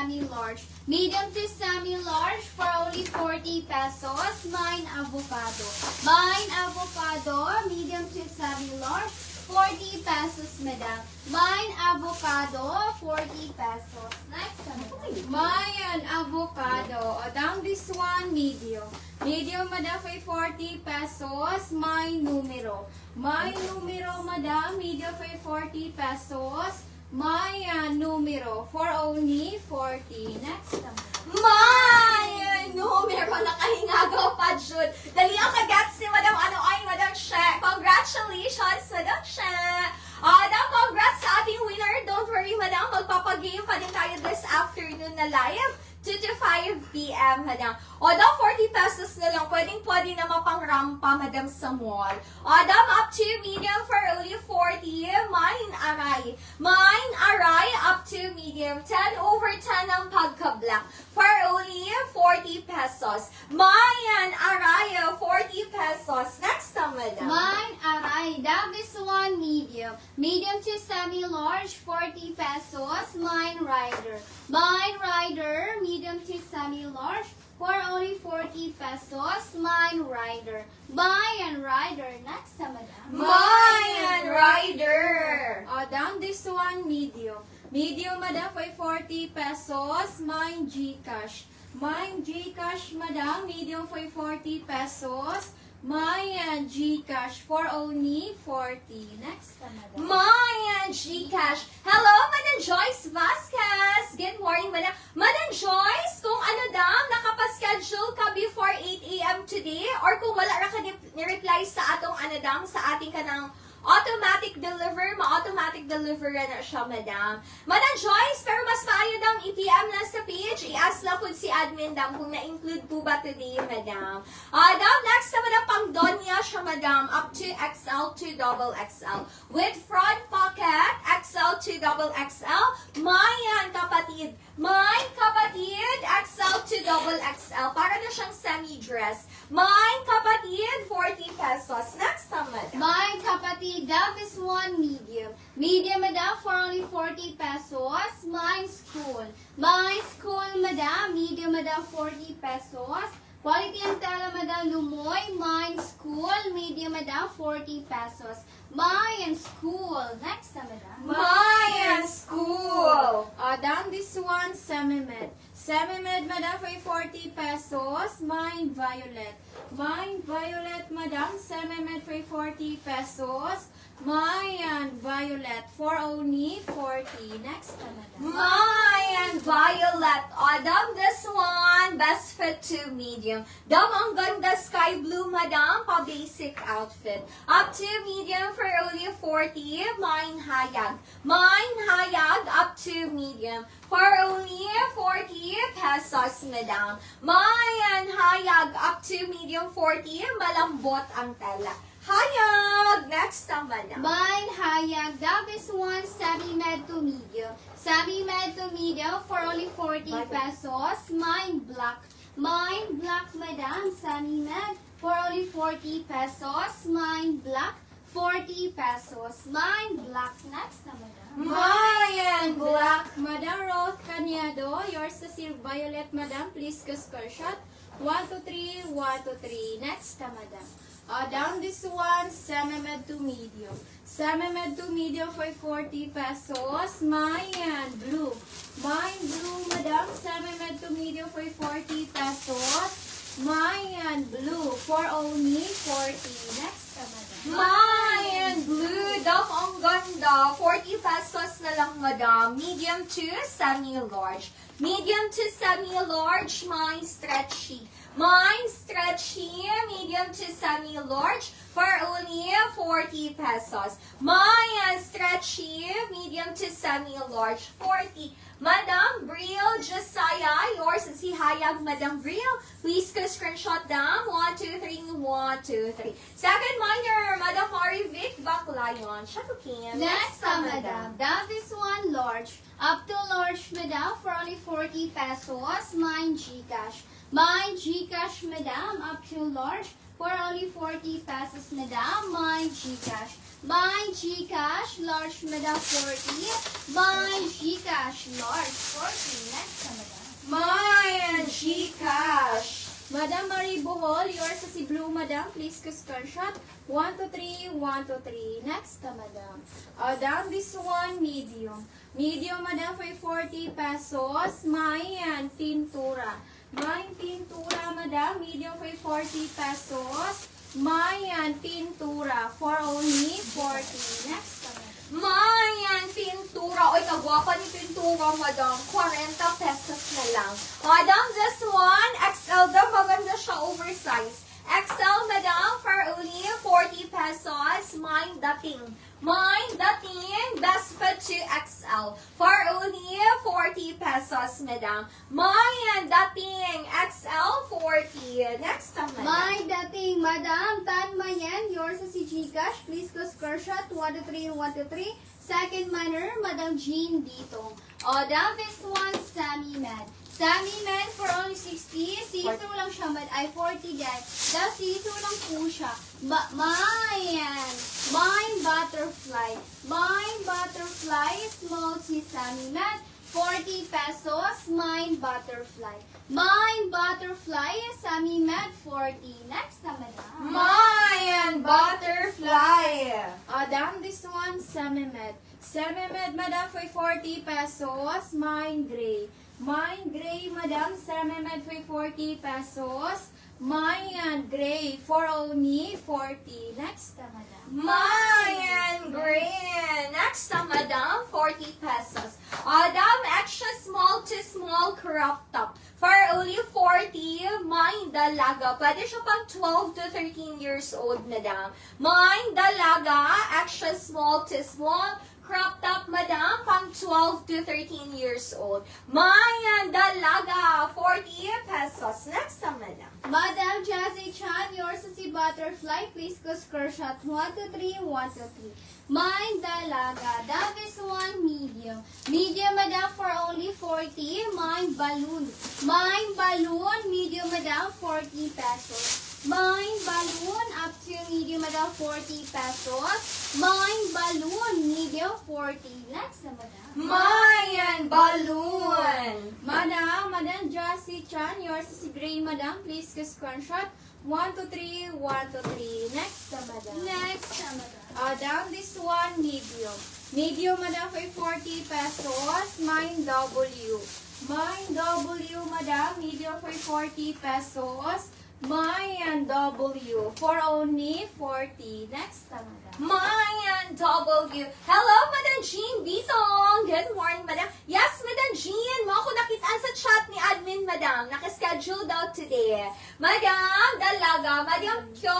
semi-large. Medium to semi-large for only 40 pesos. Mine avocado. Mine avocado, medium to semi-large, 40 pesos, madam. Mine avocado, 40 pesos. Next, madam. Mine avocado. O, down this one, medium. Medium, madam, for 40 pesos. Mine numero. Mine numero, madam, medium for 40 pesos. Mine numero for only 40. Next, madam. May numero nakahingagaw pa, Jude. Dali ang kagats ni Madam Ano ay Madam She. Congratulations, Madam She. Madam, congrats sa ating winner. Don't worry, Madam. Magpapagame pa din tayo this afternoon na live. 2 to 5 p.m., Madam. O, daw 40 pesos na lang. Pwede na mapang-rampa, Madam, sa mall. O, daw up to medium for only 40. Mine aray. Mine aray up to medium. 10 over 10 ang pagka-black. For only 40 pesos. Mine aray, 40 pesos. Next time, Madam. Mine aray. That is one medium. Medium to semi-large, 40 pesos. Mine rider. Mine rider, medium to semi-large, for only 40 pesos. Mine rider. Mine rider. Next, madam. Mine rider. O, down this one, medium. Medium, madam, for 40 pesos. Mine Gcash. Mine Gcash, madam, medium for 40 pesos. Mine Gcash for only 40. Next, madam. Mine Gcash. Hello, Madam Joyce Vasquez. Good morning, Madam. Madam Joyce, kung ano daw, nakapaschedule ka before 8 a.m. today, or kung wala ra ka ni-reply sa atong ano daw, sa ating kanang automatic deliver, ma-automatic deliver na siya, Madam. Madam Joyce, pero mas maayo daw i-PM lang sa page. I-ask lang po si admin daw kung na-include po ba today, Madam. Daw, next na Madam, pang Donya siya, Madam, up to XL to double XL. With front pocket, XL to double XL. Mayan, kapatid. Mine, kapatid, XL to double XL. Para na siyang semi-dress. Mine, kapatid, 40 pesos. Next na, Madam. Mine kapatid, that is one medium. Medium, madam, for only 40 pesos. Mine school. Mine school, madam. Medium, madam, 40 pesos. Quality and tela, madam, Lumoy. Mine school. Medium, madam, 40 pesos. Mine school. Next, madam. Mayan school. Down this one, semi-med. Semi-med, madam, for 40 pesos. Mine violet. Mine violet, madam, semi-med for 40 pesos. Mine violet for only 40. Next, madam. Mayan violet. Adam, this one, best fit to medium. Dam, ang ganda sky blue, Madam, pa-basic outfit. Up to medium for only 40. Mine hayag. Mine hayag, up to medium. For only 40 pesos, Madam. Mayan hayag, up to medium 40. Malambot ang tela. Hayag! Next ang Madam. Mine hayag, that is one semi-med to medium. Semi-med to medium for only 40 pesos. Mine black. Mine black, madam, semi-med for only 40 pesos. Mine black, 40 pesos. Mine black. Next na, madam. Mayan black. Madam Roth Caniado, yours is violet, madam. Please go screenshot. 1, 2, 3, 1, 2, 3. Next, madam. Down this one, semi-med to medium. Semi-med to medium for 40 pesos. Mayan blue. Mine blue, madam. Semi-med to medium for 40 pesos. Mayan blue for only 40. Next, madam. Mayan blue. Daw, ang ganda. 40 pesos na lang, Madam. Medium to semi-large. Medium to semi-large. Mine stretchy. Mine stretchy. Medium to semi-large. For only 40 pesos. Mine stretchy. Medium to semi-large. 40. Madam Brill Josiah, yours is hihayag, Madam Brill. Please go screenshot down. 1, 2, 3, 1, 2, 3. Second minor, Madam Marivic Baclayon. Shakukin. Next na, madam. That is one large. Up to large, madam, for only 40 pesos. Mine Gcash. Mine Gcash, madam, up to large for only 40 pesos, madam. Mine Gcash. My GCash, large, madam, 40. My GCash, large, 40. Next na, madam. My GCash. Madam Marie Bohol, yours sa si Blue, madam. Please screenshot. 1 to 3, 1 to 3. Next na, madam. Down this one, medium. Medium, madam, for 40 pesos. Mayan, tintura. Mayan, tintura, madam. Medium for 40 pesos. Mayan, tintura. For only 40. Next na, madam. Mayan, pintura. Oy, kagwapa ni pintura, madam. 40 pesos na lang. Madam, this one, XL daw. Maganda siya, oversize. XL, madam, for only 40 pesos. Mine dating. Mine dating. Best fit to XL. For only 40 pesos, madam. Mayan dating. XL, 40. Next time, madam. My dating, madam, Tan Mayen, yours sa si GCash. Please go screenshot. 1 to 3, 1 to 3. Second minor, Madam Jean Ditong. Down this one, Sammy Med. Sammy Med for only 60. See-through lang siya, ay 40 guys. Dahil see-through lang po siya. Mayan. Mine butterfly. Mine butterfly, small si Sammy Med. 40 pesos, mine butterfly. Mine butterfly, Sammy Med, 40. Next na, madam. Mayan butterfly. Down this one, Semimed. Semimed, madam, for 40 pesos. Mine gray. Mine gray, madam. Semimed for 40 pesos. Mayan gray for only 40. Next na, madam. Mayan green. Next time, madam, 40 pesos. Madam, extra small to small crop top. For only 40, mine dalaga. Pwede siya pang 12 to 13 years old, madam. Mine dalaga, extra small to small crop top, madam, pang 12 to 13 years old. Mayan dalaga, 40 pesos. Next time, madam. Madam Jazzy Chan, yours sa si Butterfly. Please go screenshot. 1 to 3, 1 to 3. Mine dalaga. That is one medium. Medium, madam, for only 40. Mine balloon. Mine balloon, medium, madam, 40 pesos. Mine balloon, up to medium, madam, 40 pesos. Mine balloon, medium, 40. Next na, madam. Mayan balloon. Madam Jassy Chan, yours is gray, madam. Please screenshot. 1 to 3, 1 to 3. Next na, madam. Next na, madam. Down this one, medium. Medium, madam, for 40 pesos. Mine W. Mine W, madam. Medium for 40 pesos. Mine W for only 40. Next na, madam. Mayan W. Hello, Madam Jean Bitong. Good morning, Madam. Yes, Madam Jean. Mo ako nakitaan sa chat ni admin, Madam. Nakaschedule daw today. Madam, dalaga. Madam Kyo